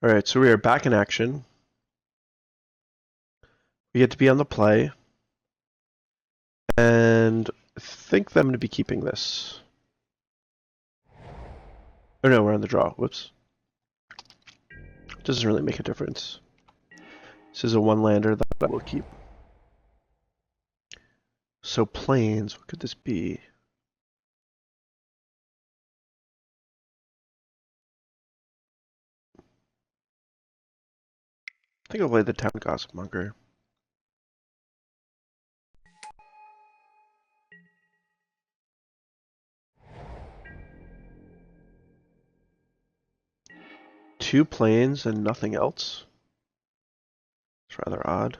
Alright, so we are back in action. We get to be on the play. And I think that I'm going to be keeping this. Oh no, we're on the draw. Whoops. Doesn't really make a difference. This is a one-lander that I will keep. So plains, what could this be? I think I'll play the Town Gossipmonger. Two plains and nothing else. It's rather odd.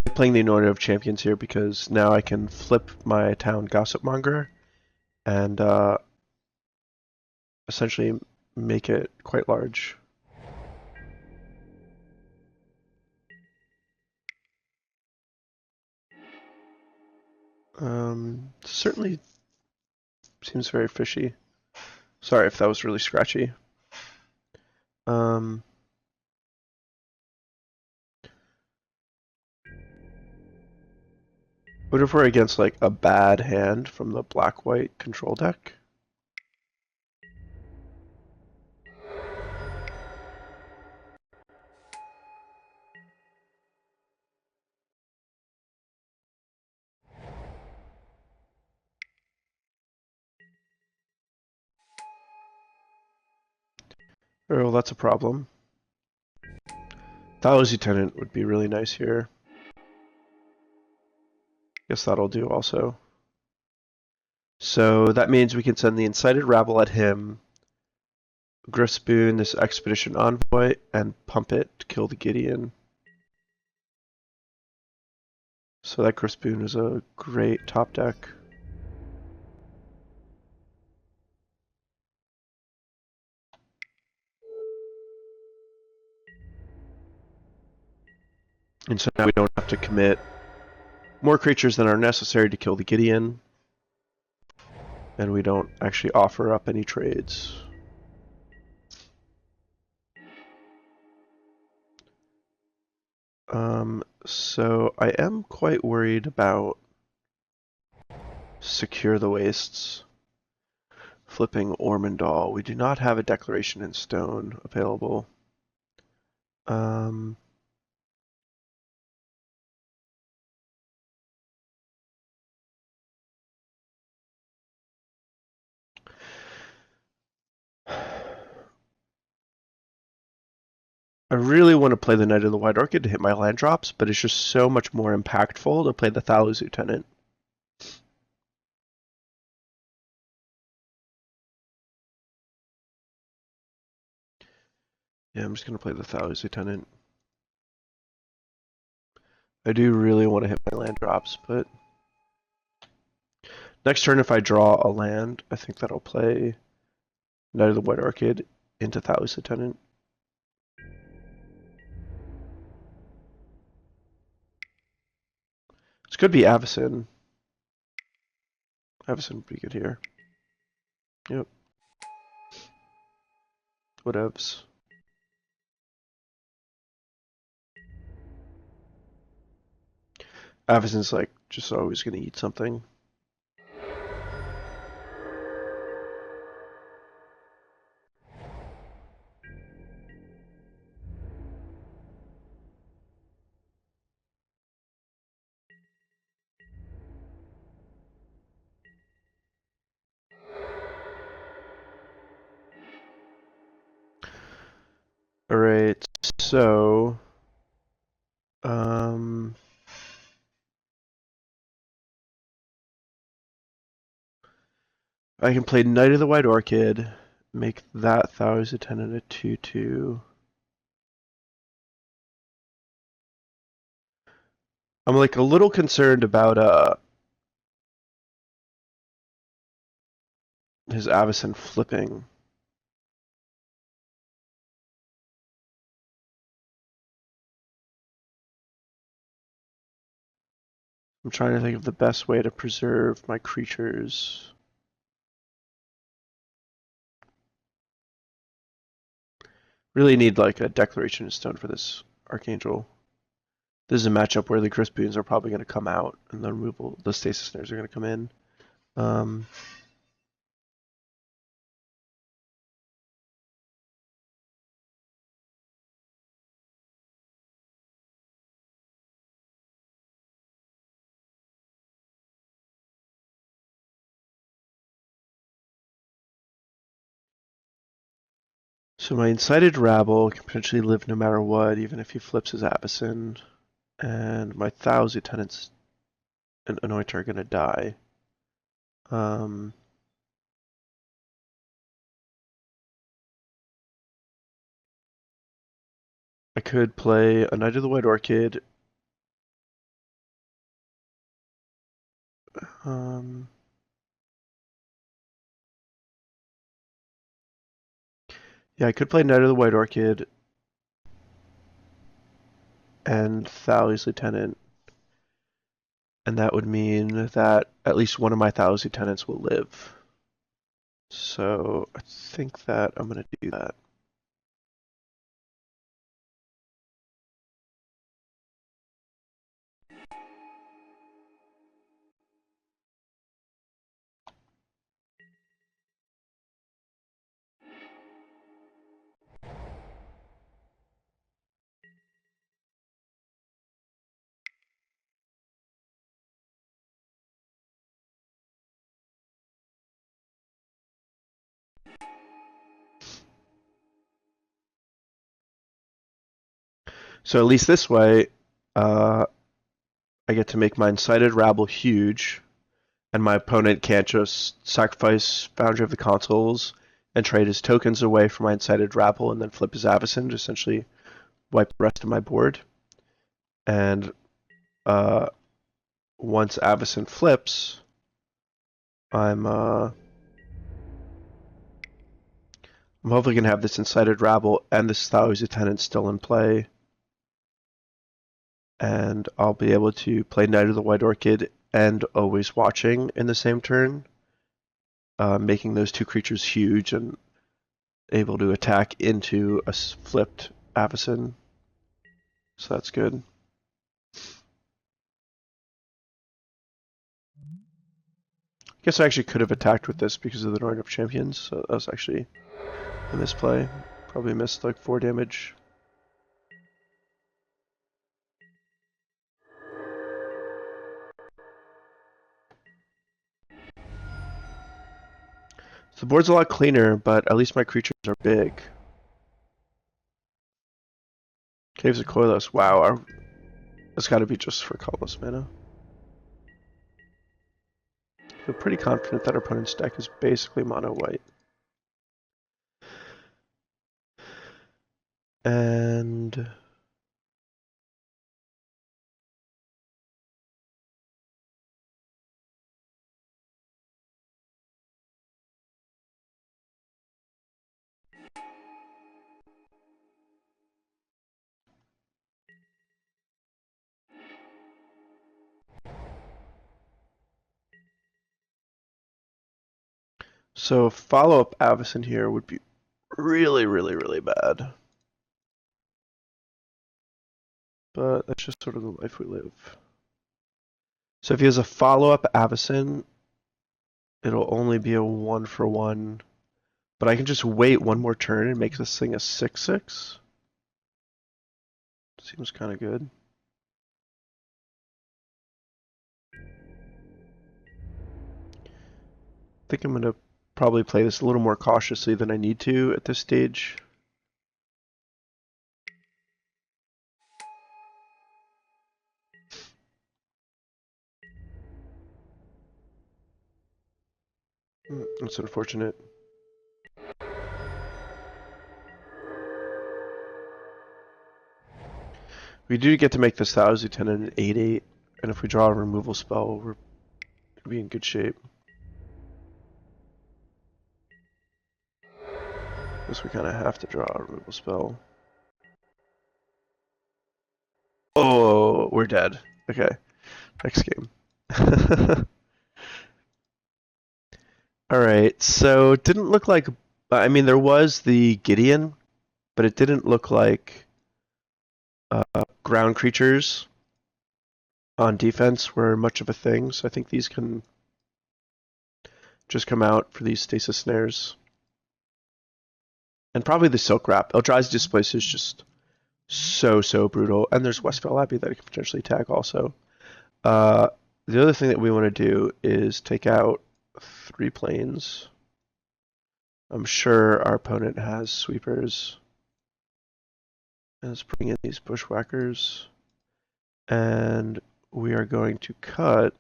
I'm playing the Anointer of Champions here because now I can flip my Town Gossipmonger and essentially make it quite large. Certainly seems very fishy. Sorry if that was really scratchy. What if we're against like a bad hand from the black-white control deck? Oh, well, that's a problem. Thalia's Lieutenant would be really nice here. Guess that'll do also. So that means we can send the Incited Rabble at him, Gryff's Boon, this Expedition Envoy, and pump it to kill the Gideon. So that Gryff's Boon is a great top deck. And so now we don't have to commit more creatures than are necessary to kill the Gideon. And we don't actually offer up any trades. So I am quite worried about Secure the Wastes. Flipping Ormondal. We do not have a Declaration in Stone available. I really want to play the Knight of the White Orchid to hit my land drops, but it's just so much more impactful to play the Thalia's Lieutenant. Yeah, I'm just going to play the Thalia's Lieutenant. I do really want to hit my land drops, but next turn if I draw a land, I think that'll play Knight of the White Orchid into Thalia's Lieutenant. This could be Avacyn. Avacyn would be good here. Yep. Whatevs. Avacyn's like just always going to eat something. Alright, so I can play Knight of the White Orchid, make that Thalia's Lieutenant a 2/2. I'm like a little concerned about his Avacyn flipping. I'm trying to think of the best way to preserve my creatures. Really need like a Declaration Stone for this Archangel. This is a matchup where the Gryff Boons are probably going to come out, and the Stasis Snares are going to come in. So my Incited Rabble can potentially live no matter what, even if he flips his Avacyn. And my Thousand Tenants and Anointer are going to die. I could play a Knight of the White Orchid. Yeah, I could play Knight of the White Orchid and Thalia's Lieutenant. And that would mean that at least one of my Thalia's Lieutenants will live. So I think that I'm going to do that. So at least this way, I get to make my Incited Rabble huge, and my opponent can't just sacrifice Boundary of the Consuls and trade his tokens away from my Incited Rabble and then flip his Avacyn to essentially wipe the rest of my board. And once Avacyn flips, I'm hopefully going to have this Incited Rabble and this Thalia's Lieutenant still in play. And I'll be able to play Knight of the White Orchid and Always Watching in the same turn, making those two creatures huge and able to attack into a flipped Avacyn. So that's good. I guess I actually could have attacked with this because of the Anointer of Champions, so that was actually a misplay. Probably missed like 4 damage. So the board's a lot cleaner, but at least my creatures are big. Caves of Koilos, wow, that's gotta be just for colorless mana. I feel pretty confident that our opponent's deck is basically mono white. And so follow-up Avacyn here would be really, really, really bad. But that's just sort of the life we live. So if he has a follow-up Avacyn, it'll only be a 1-for-1. But I can just wait one more turn and make this thing a 6/6. Seems kind of good. I think I'm going to probably play this a little more cautiously than I need to at this stage. That's unfortunate. We do get to make this Thalia's Lieutenant an 8/8, and if we draw a removal spell, we're gonna be in good shape. Guess we kind of have to draw a removal spell. Oh, we're dead. Okay, next game. All right, so it didn't look like. I mean, there was the Gideon, but it didn't look like ground creatures on defense were much of a thing, so I think these can just come out for these Stasis Snares. And probably the Silkwrap. Eldrazi Displace is just so brutal. And there's Westfell Abbey that I can potentially tag also. The other thing that we want to do is take out 3 planes. I'm sure our opponent has sweepers. And let's bring in these bushwhackers. And we are going to cut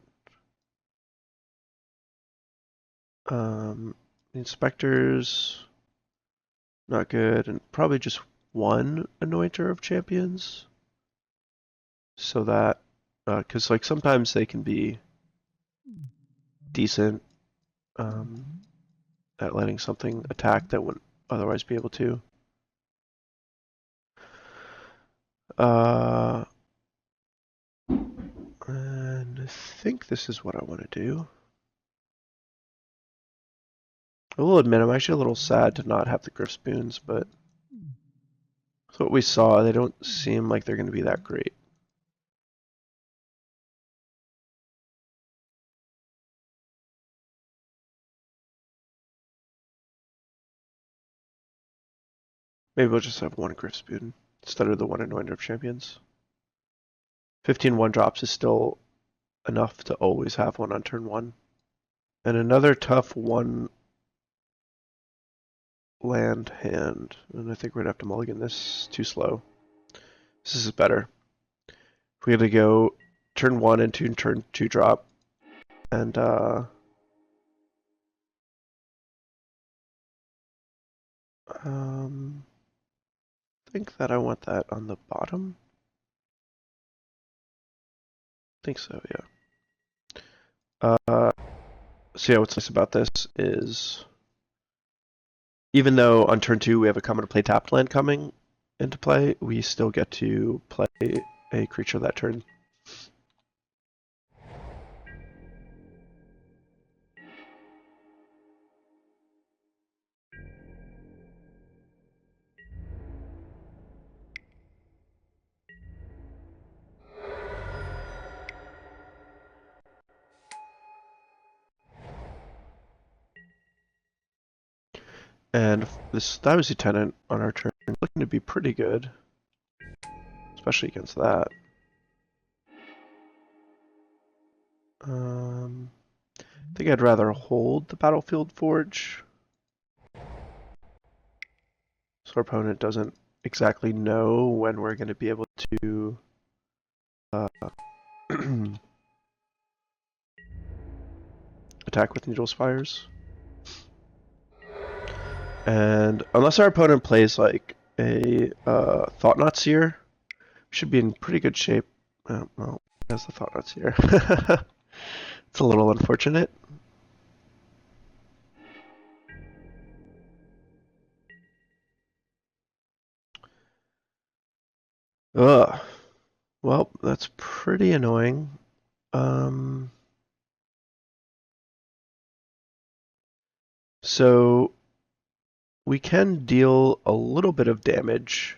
inspectors. Not good. And probably just 1 Anointer of Champions. So that, because like sometimes they can be decent at letting something attack that wouldn't otherwise be able to. And I think this is what I want to do. I will admit I'm actually a little sad to not have the Gryff spoons, but with what we saw, they don't seem like they're going to be that great. Maybe we'll just have 1 Gryff spoon instead of the 1 Anointer of Champions. 15 1-drops is still enough to always have 1 on turn 1. And another tough 1 land hand. And I think we're going to have to mulligan this. Too slow. This is better. We had to go turn 1 into turn 2 drop. And I think that I want that on the bottom. I think so, yeah. So yeah, what's nice about this is even though on turn 2 we have a come into play tapped land coming into play, we still get to play a creature that turn. And this Thausi Tenant on our turn is looking to be pretty good, especially against that. I think I'd rather hold the Battlefield Forge, so our opponent doesn't exactly know when we're going to be able to attack with Needle Spires. And unless our opponent plays like a Thought-Knot Seer, we should be in pretty good shape. Well, that's the Thought-Knot Seer. It's a little unfortunate. Ugh. Well, that's pretty annoying. So we can deal a little bit of damage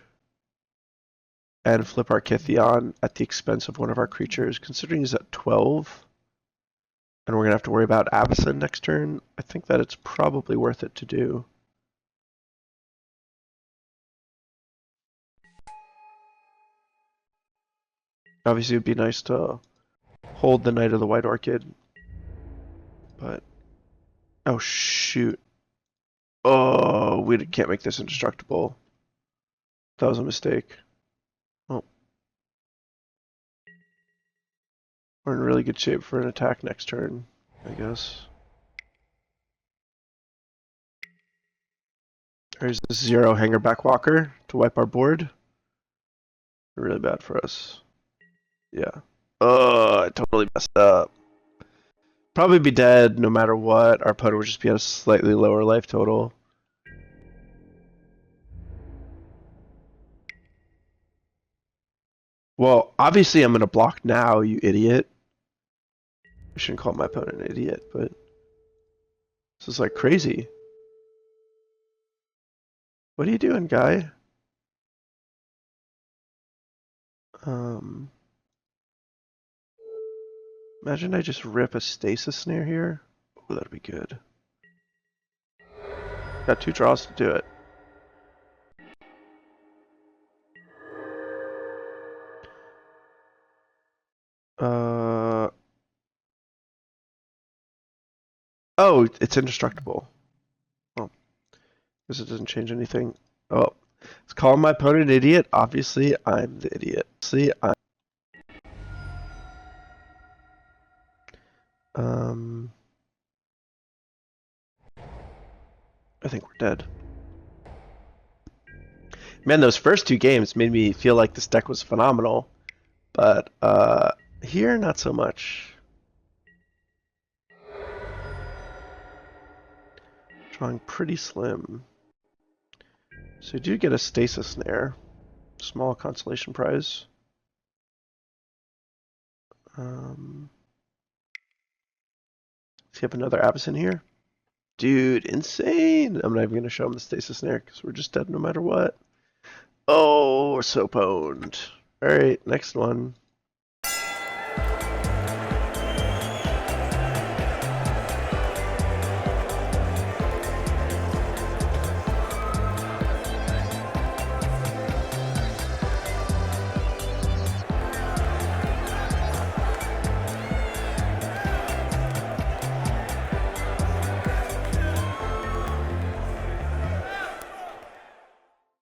and flip our Kytheon at the expense of one of our creatures. Considering he's at 12, and we're going to have to worry about Avacyn next turn, I think that it's probably worth it to do. Obviously, it would be nice to hold the Knight of the White Orchid, but... Oh, shoot. Oh, we can't make this indestructible. That was a mistake. Oh. We're in really good shape for an attack next turn, I guess. There's this 0 Hangerback Walker to wipe our board. Really bad for us. Yeah. Oh, I totally messed up. Probably be dead no matter what. Our opponent would just be at a slightly lower life total. Well, obviously I'm going to block now, you idiot. I shouldn't call my opponent an idiot, but this is like crazy. What are you doing, guy? Imagine I just rip a Stasis Snare here. Oh, that'd be good. Got 2 draws to do it. Oh, it's indestructible. Oh, because it doesn't change anything. Oh, it's calling my opponent an idiot. Obviously, I'm the idiot. See, I think we're dead. Man, those first 2 games made me feel like this deck was phenomenal, but here not so much. Drawing pretty slim. So you do get a Stasis Snare. Small consolation prize. Does he have another Abyss in here? Dude, insane! I'm not even going to show him the Stasis Snare because we're just dead no matter what. Oh, we're so pwned. Alright, next one.